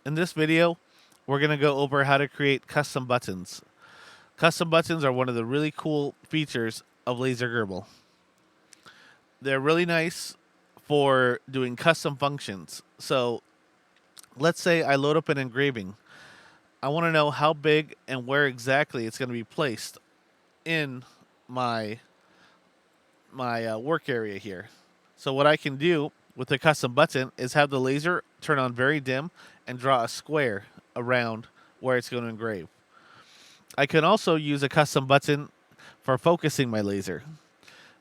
In this video, we're going to go over how to create custom buttons. Custom buttons are one of the really cool features of LaserGRBL. They're really nice for doing custom functions. So let's say I load up an engraving. I want to know how big and where exactly it's going to be placed in my work area here. So what I can do with the custom button is have the laser turn on very dim and draw a square around where it's going to engrave. I can also use a custom button for focusing my laser.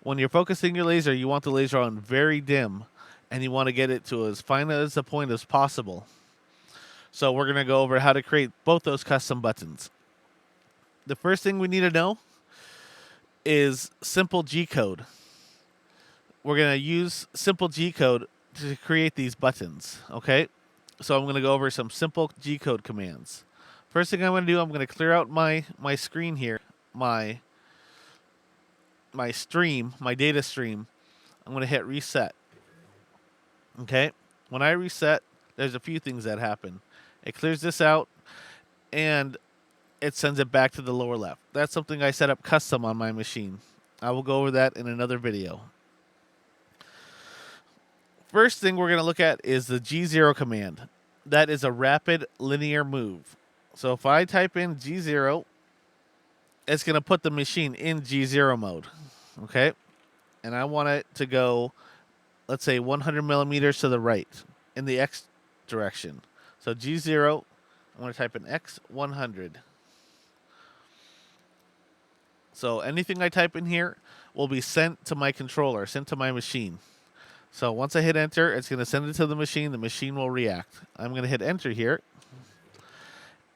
When you're focusing your laser, you want the laser on very dim and you want to get it to as fine as a point as possible. So we're going to go over how to create both those custom buttons. The first thing we need to know is simple Gcode. We're going to use simple Gcode to create these buttons, okay? So I'm going to go over some simple Gcode commands. First thing I'm going to do, I'm going to clear out my screen here, my stream, my data stream. I'm going to hit reset. Okay? When I reset, there's a few things that happen. It clears this out, and it sends it back to the lower left. That's something I set up custom on my machine. I will go over that in another video. First thing we're going to look at is the G0 command. That is a rapid linear move. So if I type in G0, it's going to put the machine in G0 mode. Okay? And I want it to go, let's say, 100 millimeters to the right in the X direction. So G0, I'm going to type in X100. So anything I type in here will be sent to my controller, sent to my machine. So once I hit enter, it's going to send it to the machine will react. I'm going to hit enter here.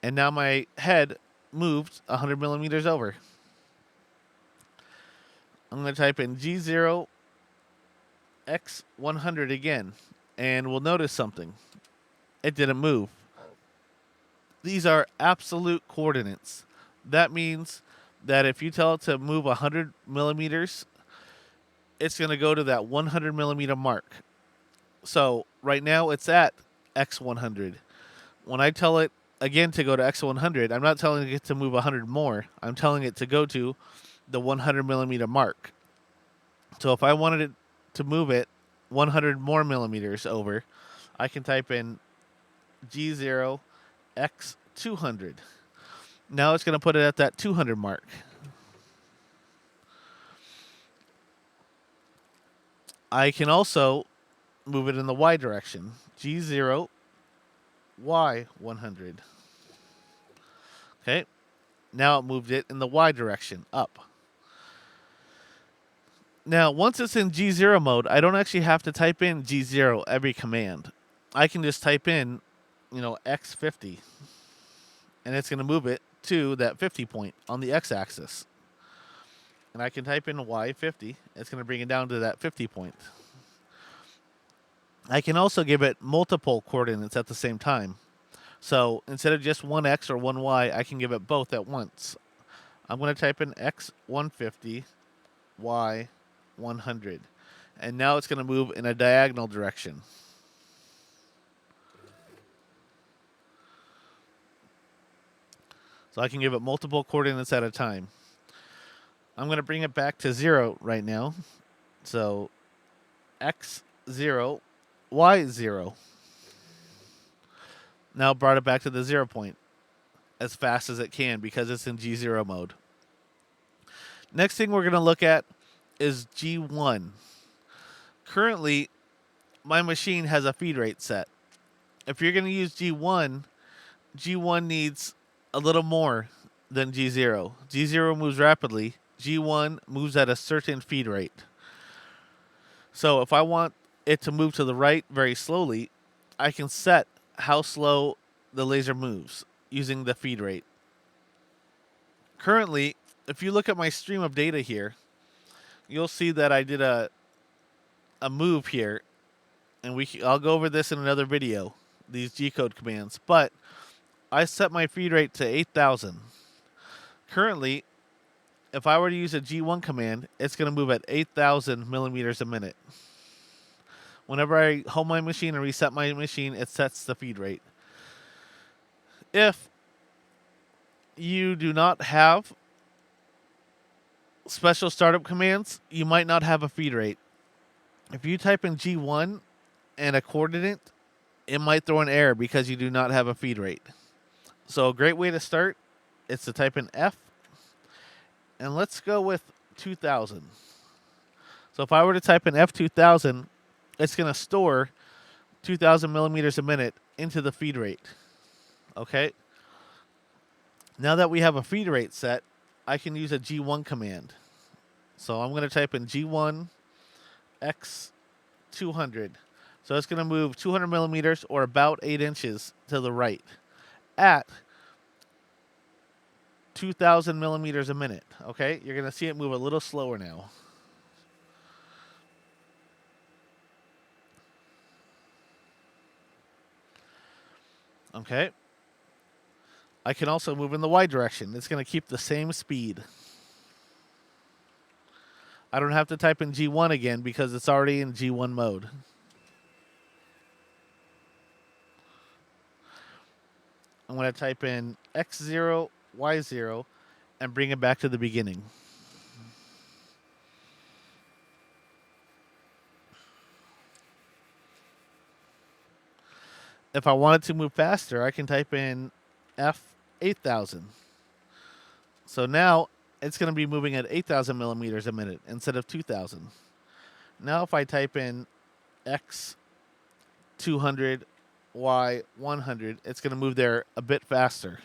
And now my head moved 100 millimeters over. I'm going to type in G0 X100 again. And we'll notice something. It didn't move. These are absolute coordinates. That means that if you tell it to move 100 millimeters, it's going to go to that 100 millimeter mark. So right now it's at X100. When I tell it again to go to X100, I'm not telling it to move 100 more. I'm telling it to go to the 100 millimeter mark. So if I wanted it to move it 100 more millimeters over, I can type in G0 X200. Now it's going to put it at that 200 mark. I can also move it in the Y direction. G0 Y100. Okay. Now it moved it in the Y direction, up. Now, once it's in G0 mode, I don't actually have to type in G0 every command. I can just type in, X50. And it's going to move it to that 50 point on the X-axis. And I can type in Y50. It's going to bring it down to that 50 point. I can also give it multiple coordinates at the same time. So instead of just one X or one Y, I can give it both at once. I'm going to type in X150, Y100. And now it's going to move in a diagonal direction. So I can give it multiple coordinates at a time. I'm going to bring it back to 0 right now. So X0, Y0. Now brought it back to the 0 point as fast as it can because it's in G0 mode. Next thing we're going to look at is G1. Currently, my machine has a feed rate set. If you're going to use G1, G1 needs a little more than G0. G0 moves rapidly. G1 moves at a certain feed rate. So if I want it to move to the right very slowly, I can set how slow the laser moves using the feed rate. Currently, if you look at my stream of data here, you'll see that I did a move here, and I'll go over this in another video, these Gcode commands, but I set my feed rate to 8,000. Currently, if I were to use a G1 command, it's going to move at 8,000 millimeters a minute. Whenever I home my machine and reset my machine, it sets the feed rate. If you do not have special startup commands, you might not have a feed rate. If you type in G1 and a coordinate, it might throw an error because you do not have a feed rate. So a great way to start is to type in F, and let's go with 2000. So if I were to type in F2000, it's going to store 2000 millimeters a minute into the feed rate. Okay? Now that we have a feed rate set, I can use a G1 command. So I'm going to type in G1 X200. So it's going to move 200 millimeters or about 8 inches to the right at 2000 millimeters a minute. Okay? You're going to see it move a little slower now. Okay? I can also move in the Y direction. It's going to keep the same speed. I don't have to type in G1 again because it's already in G1 mode. I'm going to type in X0, Y0, and bring it back to the beginning. If I wanted to move faster, I can type in F8000. So now it's going to be moving at 8,000 millimeters a minute instead of 2,000. Now if I type in X200, Y100, it's going to move there a bit faster.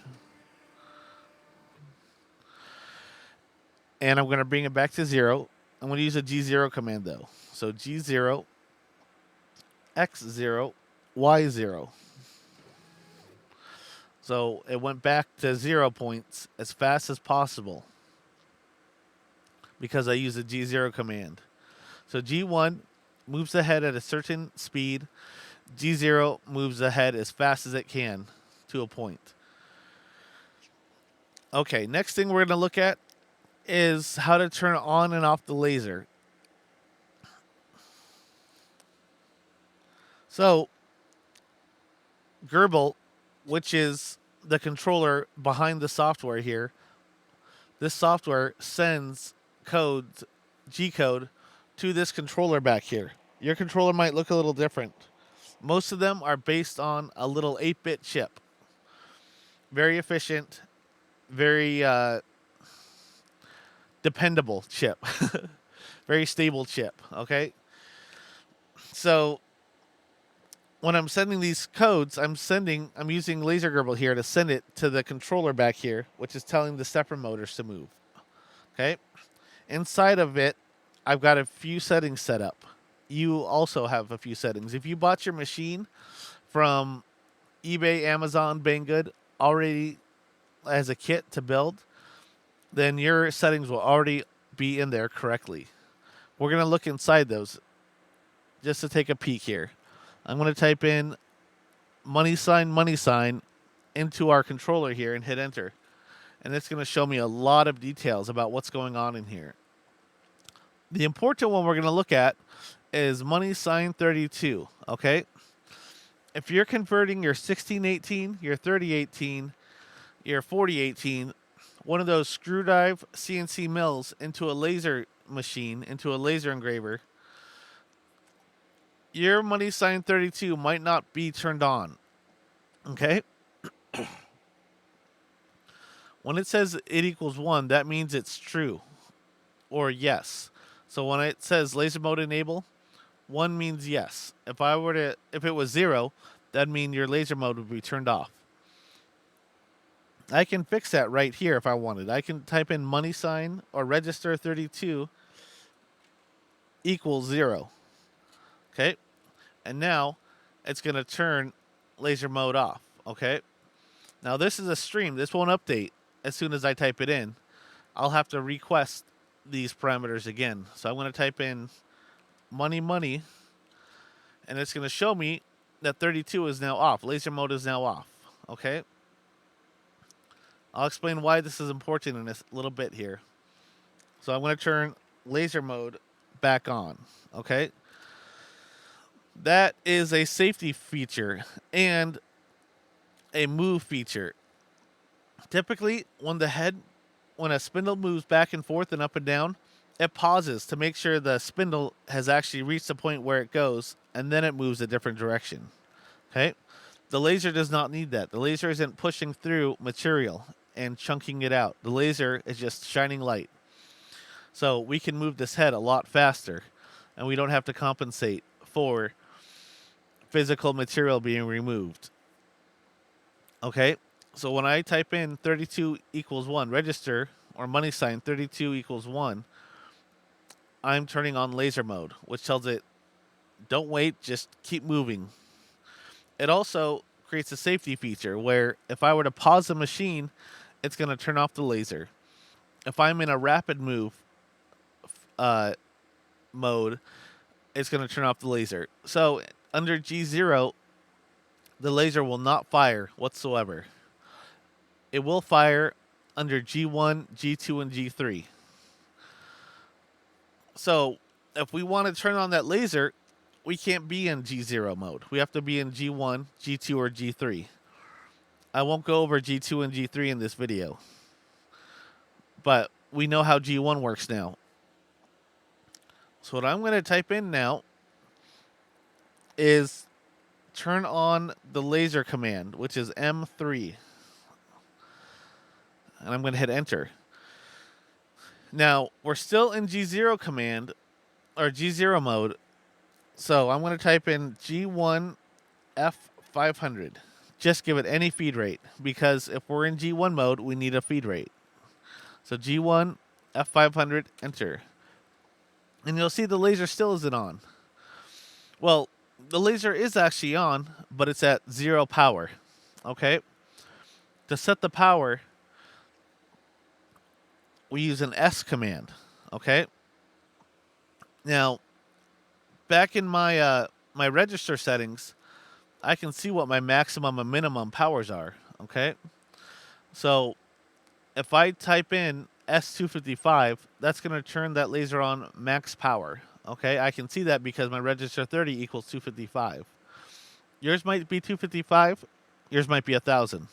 And I'm going to bring it back to 0. I'm going to use a G0 command though. So G0, X0, Y0. So it went back to 0 points as fast as possible because I used a G0 command. So G1 moves ahead at a certain speed. G0 moves ahead as fast as it can to a point. Okay, next thing we're going to look at is how to turn on and off the laser. So GRBL, which is the controller behind the software here, this software sends codes, Gcode, to this controller back here. Your controller might look a little different. Most of them are based on a little 8-bit chip. Very efficient, very dependable chip. Very stable chip, okay? So when I'm sending these codes, I'm using LaserGRBL here to send it to the controller back here, which is telling the stepper motors to move. Okay? Inside of it, I've got a few settings set up. You also have a few settings. If you bought your machine from eBay, Amazon, Banggood already as a kit to build, then your settings will already be in there correctly. We're going to look inside those just to take a peek here. I'm going to type in money sign into our controller here and hit enter. And it's going to show me a lot of details about what's going on in here. The important one we're going to look at is money sign 32, okay? If you're converting your 1618, your 3018, your 4018, one of those screw drive CNC mills into a laser machine, into a laser engraver, your money sign 32 might not be turned on. Okay? When it says it equals 1, that means it's true or yes. So when it says laser mode enable, 1 means yes. If it was 0, that'd mean your laser mode would be turned off. I can fix that right here if I wanted. I can type in money sign or register 32 equals 0. Okay? And now it's going to turn laser mode off. Okay? Now this is a stream. This won't update as soon as I type it in. I'll have to request these parameters again. So I'm going to type in money, and it's going to show me that 32 is now off. Laser mode is now off. Okay? I'll explain why this is important in a little bit here. So I'm going to turn laser mode back on. Okay? That is a safety feature, and a move feature. Typically, when a spindle moves back and forth and up and down, it pauses to make sure the spindle has actually reached the point where it goes, and then it moves a different direction. Okay? The laser does not need that. The laser isn't pushing through material and chunking it out. The laser is just shining light. So we can move this head a lot faster, and we don't have to compensate for physical material being removed. Okay? So when I type in 32 equals 1, register, or money sign 32 equals 1, I'm turning on laser mode, which tells it, don't wait, just keep moving. It also creates a safety feature where if I were to pause the machine, it's going to turn off the laser. If I'm in a rapid move mode, it's going to turn off the laser. So under G0, the laser will not fire whatsoever. It will fire under G1, G2, and G3. So if we want to turn on that laser, we can't be in G0 mode. We have to be in G1, G2, or G3. I won't go over G2 and G3 in this video, but we know how G1 works now. So what I'm going to type in now is turn on the laser command, which is M3. And I'm going to hit enter. Now, we're still in G0 command, or G0 mode. So I'm going to type in G1 F500. Just give it any feed rate, because if we're in G1 mode, we need a feed rate. So G1 F500, enter. And you'll see the laser still isn't on. Well, the laser is actually on, but it's at 0 power. Okay? To set the power, we use an S command. Okay? Now, back in my my register settings, I can see what my maximum and minimum powers are. Okay? So, if I type in S255, that's going to turn that laser on max power. Okay, I can see that because my register 30 equals 255. Yours might be 255. Yours might be 1,000.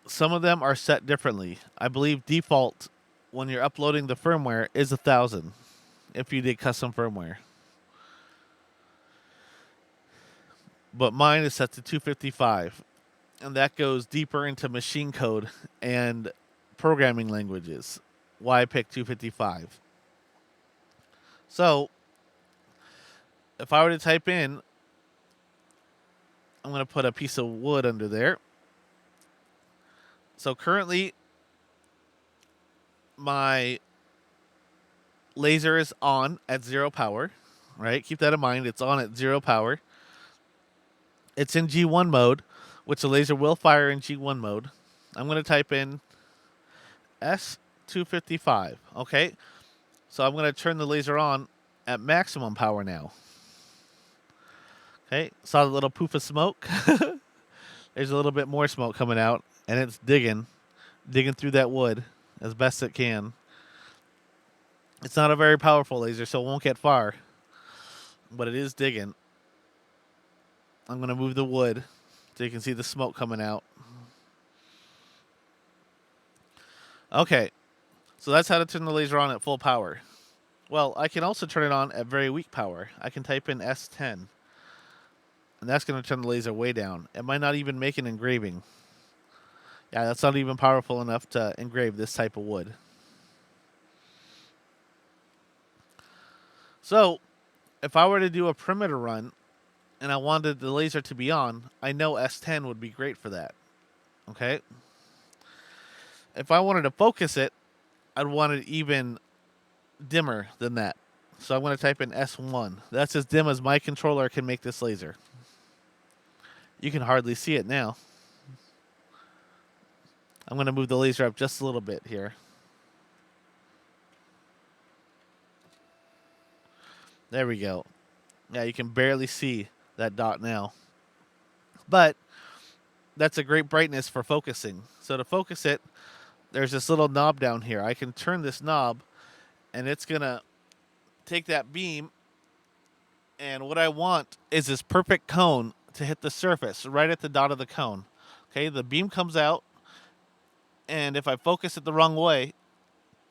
Some of them are set differently. I believe default when you're uploading the firmware is 1,000 if you did custom firmware. But mine is set to 255. And that goes deeper into machine code and programming languages. Why I picked 255. So, if I were to type in, I'm going to put a piece of wood under there. So currently, my laser is on at 0 power, right? Keep that in mind. It's on at 0 power. It's in G1 mode, which the laser will fire in G1 mode. I'm going to type in S255, okay? So I'm going to turn the laser on at maximum power now. Okay, saw the little poof of smoke. There's a little bit more smoke coming out, and it's digging through that wood as best it can. It's not a very powerful laser, so it won't get far, but it is digging. I'm going to move the wood so you can see the smoke coming out. Okay, so that's how to turn the laser on at full power. Well, I can also turn it on at very weak power. I can type in S10, and that's going to turn the laser way down. It might not even make an engraving. Yeah, that's not even powerful enough to engrave this type of wood. So, if I were to do a perimeter run, and I wanted the laser to be on, I know S10 would be great for that. Okay? If I wanted to focus it, I'd want it even dimmer than that. So I'm going to type in S1. That's as dim as my controller can make this laser. You can hardly see it now. I'm going to move the laser up just a little bit here. There we go. Yeah, you can barely see that dot now. But that's a great brightness for focusing. So to focus it, there's this little knob down here. I can turn this knob, and it's going to take that beam, and what I want is this perfect cone to hit the surface, right at the dot of the cone. Okay, the beam comes out, and if I focus it the wrong way,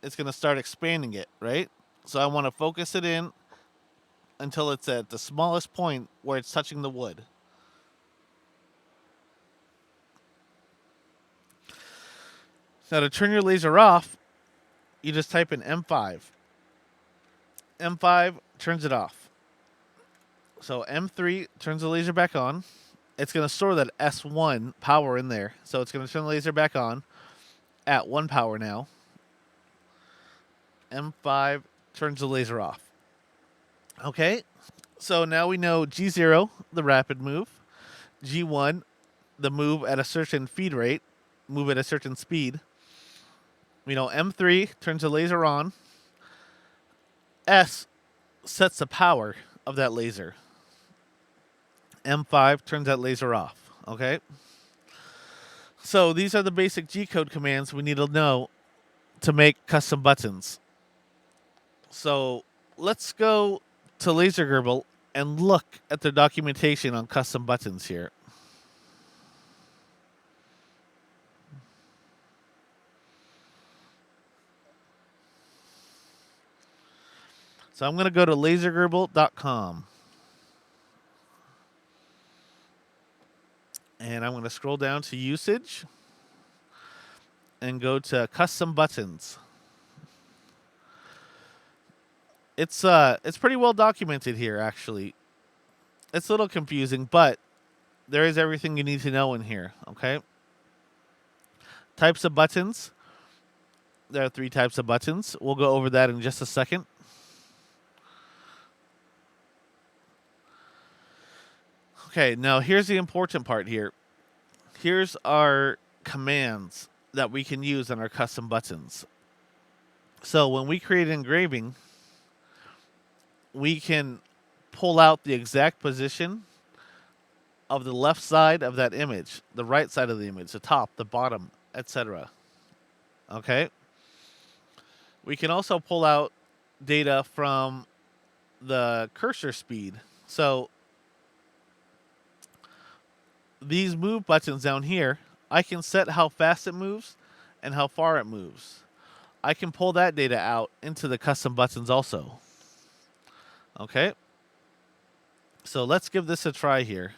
it's going to start expanding it, right? So I want to focus it in until it's at the smallest point where it's touching the wood. Now to turn your laser off, you just type in M5. M5 turns it off. So M3 turns the laser back on. It's going to store that S1 power in there. So it's going to turn the laser back on at 1 power now. M5 turns the laser off. Okay, so now we know G0, the rapid move. G1, the move at a certain feed rate, move at a certain speed. We know M3 turns the laser on. S sets the power of that laser. M5 turns that laser off. Okay? So these are the basic G-code commands we need to know to make custom buttons. So let's go to LaserGRBL and look at their documentation on custom buttons here. So I'm going to go to LaserGRBL.com. And I'm going to scroll down to usage and go to custom buttons. It's pretty well documented here, actually. It's a little confusing, but there is everything you need to know in here, okay? Types of buttons. There are 3 types of buttons. We'll go over that in just a second. Okay, now here's the important part here. Here's our commands that we can use on our custom buttons. So when we create an engraving, we can pull out the exact position of the left side of that image, the right side of the image, the top, the bottom, etc. Okay? We can also pull out data from the cursor speed. So these move buttons down here, I can set how fast it moves and how far it moves. I can pull that data out into the custom buttons also. Okay? So let's give this a try here.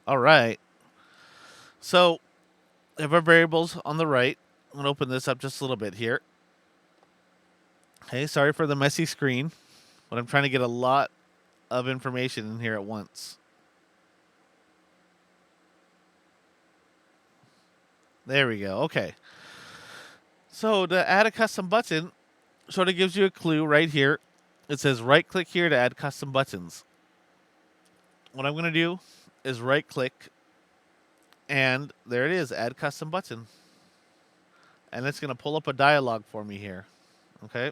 All right. So I have our variables on the right. I'm going to open this up just a little bit here. Okay, sorry for the messy screen, but I'm trying to get a lot of information in here at once. There we go. Okay. So to add a custom button, sort of gives you a clue right here. It says right click here to add custom buttons. What I'm going to do is right click, and there it is, add custom button. And it's going to pull up a dialog for me here. Okay.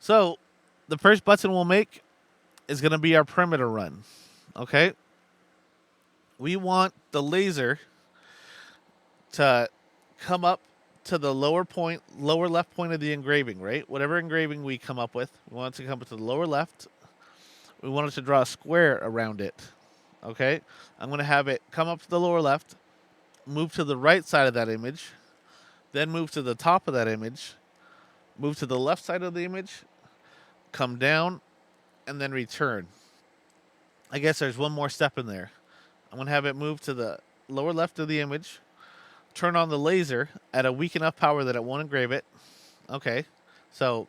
So the first button we'll make is going to be our perimeter run. Okay. We want the laser to come up to the lower left point of the engraving, right? Whatever engraving we come up with, we want it to come up to the lower left. We want it to draw a square around it. Okay? I'm going to have it come up to the lower left, move to the right side of that image, then move to the top of that image, move to the left side of the image, come down, and then return. I guess there's one more step in there. I'm going to have it move to the lower left of the image, turn on the laser at a weak enough power that it won't engrave it. Okay, so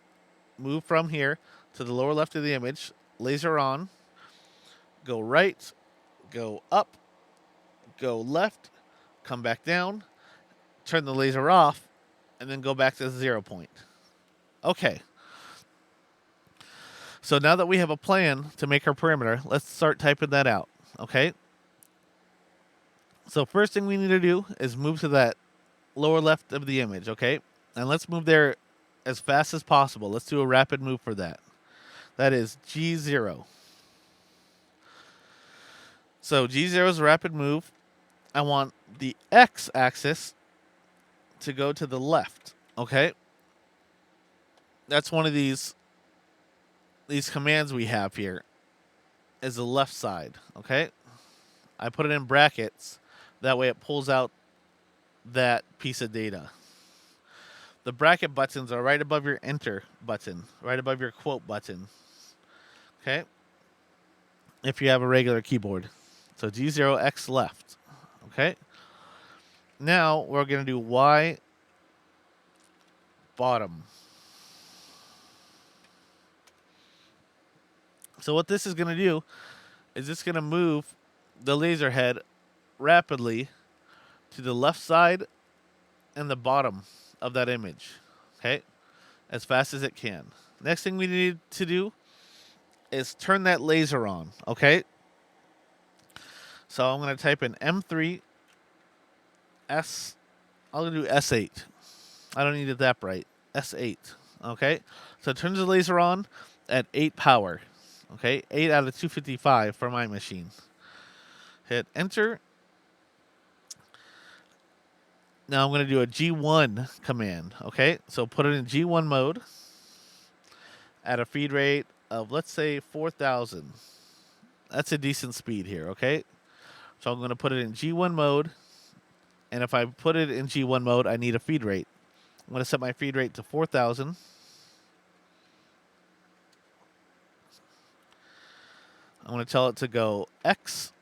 move from here to the lower left of the image, laser on, go right, go up, go left, come back down, turn the laser off, and then go back to the 0 point. Okay. So now that we have a plan to make our perimeter, let's start typing that out, okay? So first thing we need to do is move to that lower left of the image, okay? And let's move there as fast as possible. Let's do a rapid move for that. That is G0. So G0 is a rapid move. I want the X axis to go to the left, okay? That's one of these commands we have here is the left side, okay? I put it in brackets. That way it pulls out that piece of data. The bracket buttons are right above your enter button, right above your quote button, okay? If you have a regular keyboard. So G0 X left, okay? Now we're going to do Y bottom. So what this is going to do is it's going to move the laser head rapidly to the left side and the bottom of that image, okay? As fast as it can. Next thing we need to do is turn that laser on, okay? So I'm going to type in M3 S. I'll do S8. I don't need it that bright. S8, okay? So it turns the laser on at 8 power, okay? 8 out of 255 for my machine. Hit enter. Now I'm going to do a G1 command, okay? So put it in G1 mode at a feed rate of, let's say, 4,000. That's a decent speed here, okay? So I'm going to put it in G1 mode, and if I put it in G1 mode, I need a feed rate. I'm going to set my feed rate to 4,000. I'm going to tell it to go X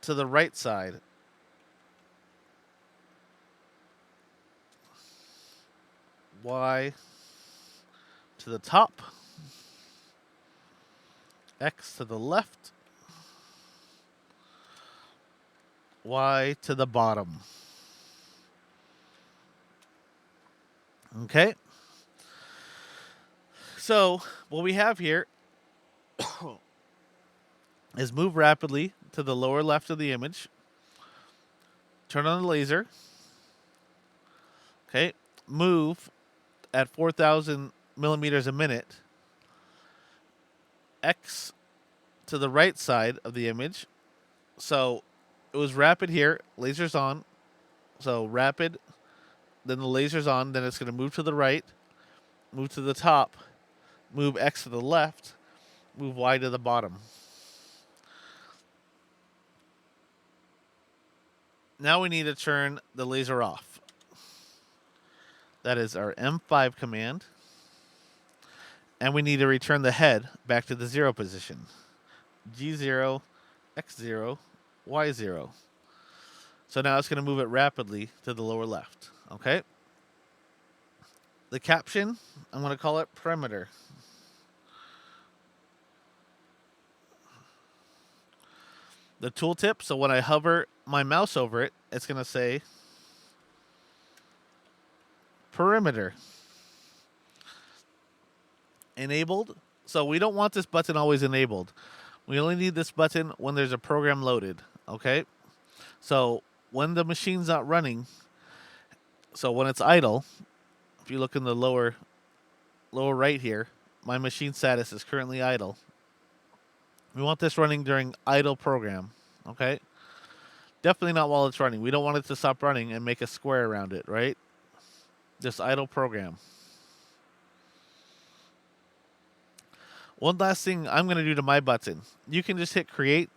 to the right side. Y to the top. X to the left. Y to the bottom. Okay. So what we have here is move rapidly to the lower left of the image. Turn on the laser. Okay. Move at 4,000 millimeters a minute. X to the right side of the image. So it was rapid here. Laser's on. So rapid. Then the laser's on. Then it's going to move to the right. Move to the top. Move X to the left. Move Y to the bottom. Now we need to turn the laser off. That is our M5 command. And we need to return the head back to the 0 position. G0, X0, Y0. So now it's going to move it rapidly to the lower left. Okay? The caption, I'm going to call it perimeter. The tooltip, so when I hover my mouse over it, it's going to say perimeter. Enabled. So we don't want this button always enabled. We only need this button when there's a program loaded. Okay? So when the machine's not running, so when it's idle, if you look in the lower right here, my machine status is currently idle. We want this running during idle program. Okay? Definitely not while it's running. We don't want it to stop running and make a square around it, right? Just idle program. One last thing I'm going to do to my button. You can just hit create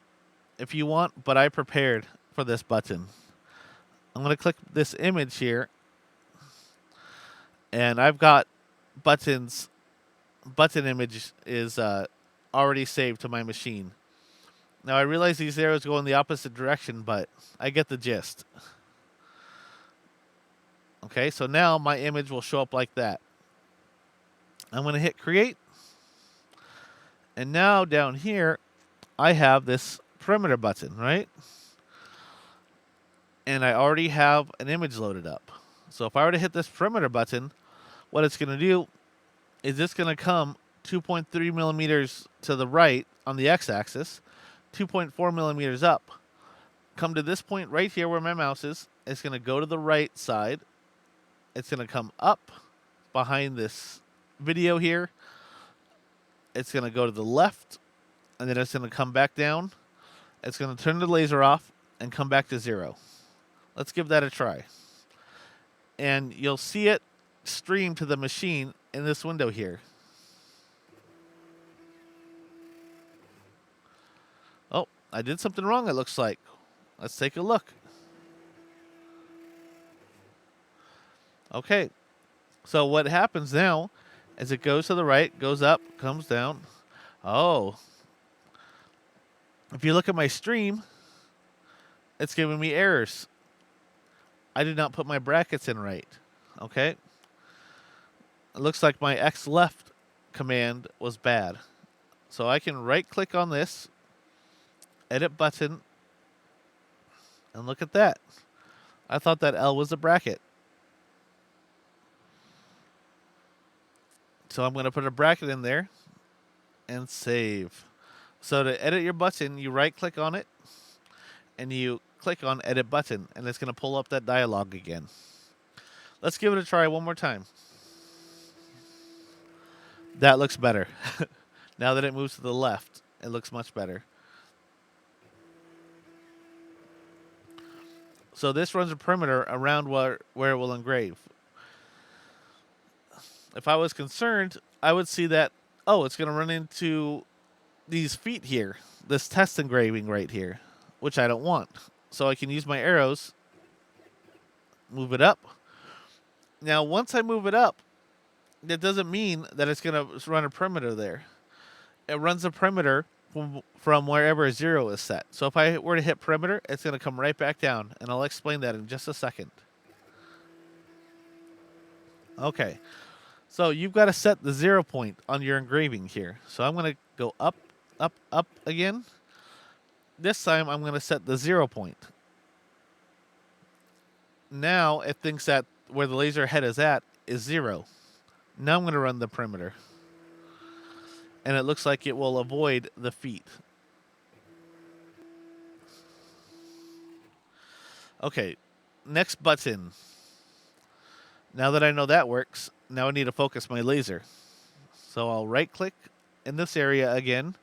if you want, but I prepared for this button. I'm going to click this image here, and I've got button image is already saved to my machine. Now I realize these arrows go in the opposite direction, but I get the gist. Okay, so now my image will show up like that. I'm going to hit create. And now down here, I have this perimeter button, right? And I already have an image loaded up. So if I were to hit this perimeter button, what it's going to do is it's going to come 2.3 millimeters to the right on the x-axis, 2.4 millimeters up. Come to this point right here where my mouse is. It's going to go to the right side. It's going to come up behind this video here. It's going to go to the left, and then it's going to come back down. It's going to turn the laser off and come back to 0. Let's give that a try. And you'll see it stream to the machine in this window here. Oh, I did something wrong, it looks like. Let's take a look. Okay, so what happens now is it goes to the right, goes up, comes down. Oh, if you look at my stream, it's giving me errors. I did not put my brackets in right. Okay, it looks like my X left command was bad. So I can right click on this, edit button, and look at that. I thought that L was a bracket. So I'm going to put a bracket in there and save. So to edit your button, you right click on it and you click on edit button, and it's going to pull up that dialog again. Let's give it a try one more time. That looks better. Now that it moves to the left, it looks much better. So this runs a perimeter around where it will engrave. If I was concerned, I would see that, oh, it's going to run into these feet here, this test engraving right here, which I don't want. So I can use my arrows, move it up. Now, once I move it up, that doesn't mean that it's going to run a perimeter there. It runs a perimeter from wherever 0 is set. So if I were to hit perimeter, it's going to come right back down, and I'll explain that in just a second. Okay. So you've got to set the 0 point on your engraving here. So I'm going to go up, up, up again. This time I'm going to set the 0 point. Now it thinks that where the laser head is at is 0. Now I'm going to run the perimeter. And it looks like it will avoid the feet. Okay, next button. Now that I know that works, now I need to focus my laser. So I'll right click in this area again,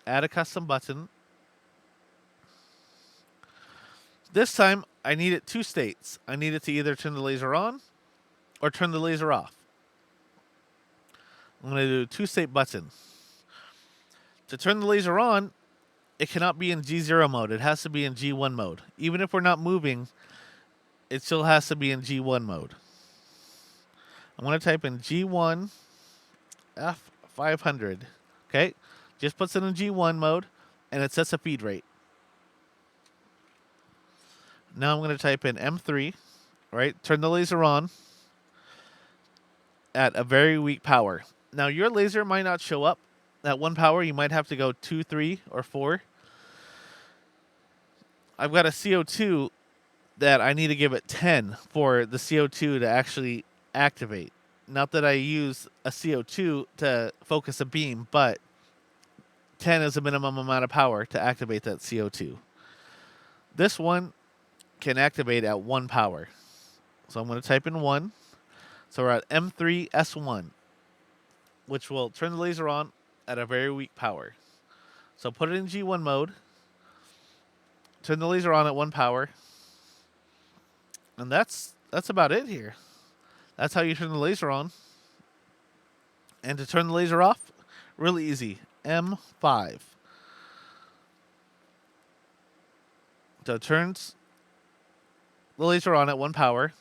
add a custom button. This time I need it 2 states. I need it to either turn the laser on or turn the laser off. I'm going to do a 2-state button. To turn the laser on, it cannot be in G0 mode. It has to be in G1 mode. Even if we're not moving, it still has to be in G1 mode. I'm going to type in G1 F500. Okay, just puts it in G1 mode, and it sets a feed rate. Now I'm going to type in M3, right? Turn the laser on at a very weak power. Now your laser might not show up at 1 power. You might have to go 2, 3, or 4. I've got a CO2 that I need to give it 10 for the CO2 to actually activate. Not that I use a CO2 to focus a beam, but 10 is the minimum amount of power to activate that CO2. This one can activate at 1 power. So I'm going to type in 1. So we're at M3 S1, which will turn the laser on at a very weak power. So put it in G1 mode, turn the laser on at 1 power, and that's about it here. That's how you turn the laser on. And to turn the laser off, really easy, M5. So it turns the laser on at 1 power.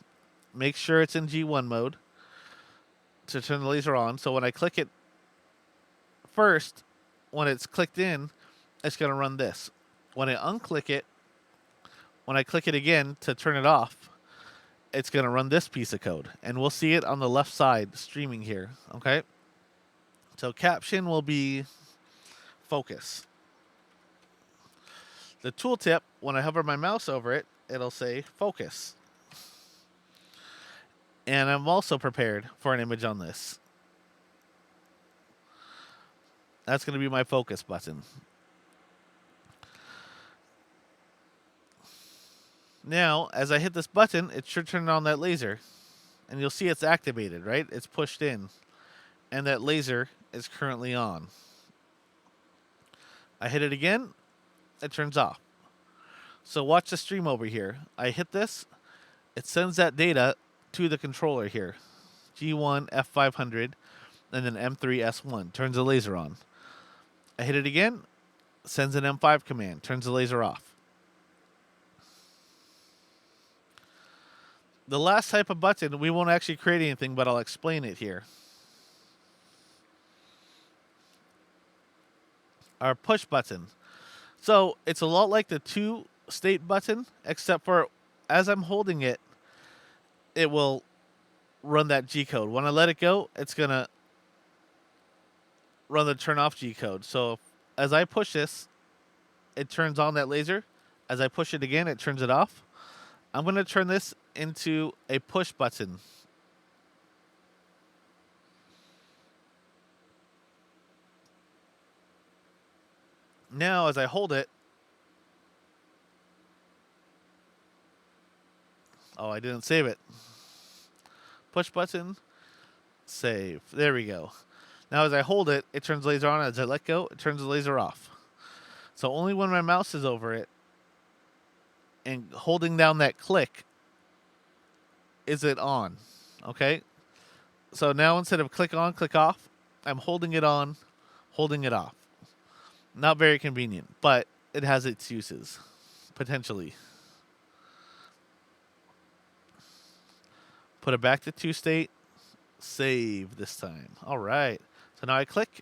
Make sure it's in G1 mode to turn the laser on. So when I click it first, when it's clicked in, it's going to run this. When I unclick it, when I click it again to turn it off, it's going to run this piece of code. And we'll see it on the left side streaming here. Okay? So caption will be focus. The tooltip, when I hover my mouse over it, it'll say focus. And I'm also prepared for an image on this. That's going to be my focus button. Now, as I hit this button, it should turn on that laser. And you'll see it's activated, right? It's pushed in. And that laser is currently on. I hit it again, it turns off. So watch the stream over here. I hit this, it sends that data to the controller here. G1 F500 and then M3 S1 turns the laser on. I hit it again, sends an M5 command, turns the laser off. The last type of button, we won't actually create anything, but I'll explain it here. Our push button. So it's a lot like the 2-state button, except for as I'm holding it, it will run that G-code. When I let it go, it's going to run the turn off G-code. So as I push this, it turns on that laser. As I push it again, it turns it off. I'm going to turn this into a push button. Now, as I hold it, oh, I didn't save it. Push button, save. There we go. Now, as I hold it, it turns the laser on. As I let go, it turns the laser off. So only when my mouse is over it and holding down that click is it on. Okay? So now instead of click on, click off, I'm holding it on, holding it off. Not very convenient, but it has its uses, potentially. Put it back to 2-state, save this time. All right. So now I click,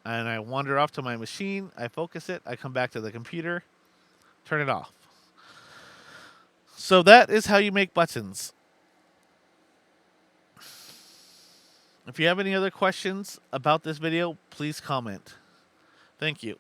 and I wander off to my machine. I focus it. I come back to the computer, turn it off. So that is how you make buttons. If you have any other questions about this video, please comment. Thank you.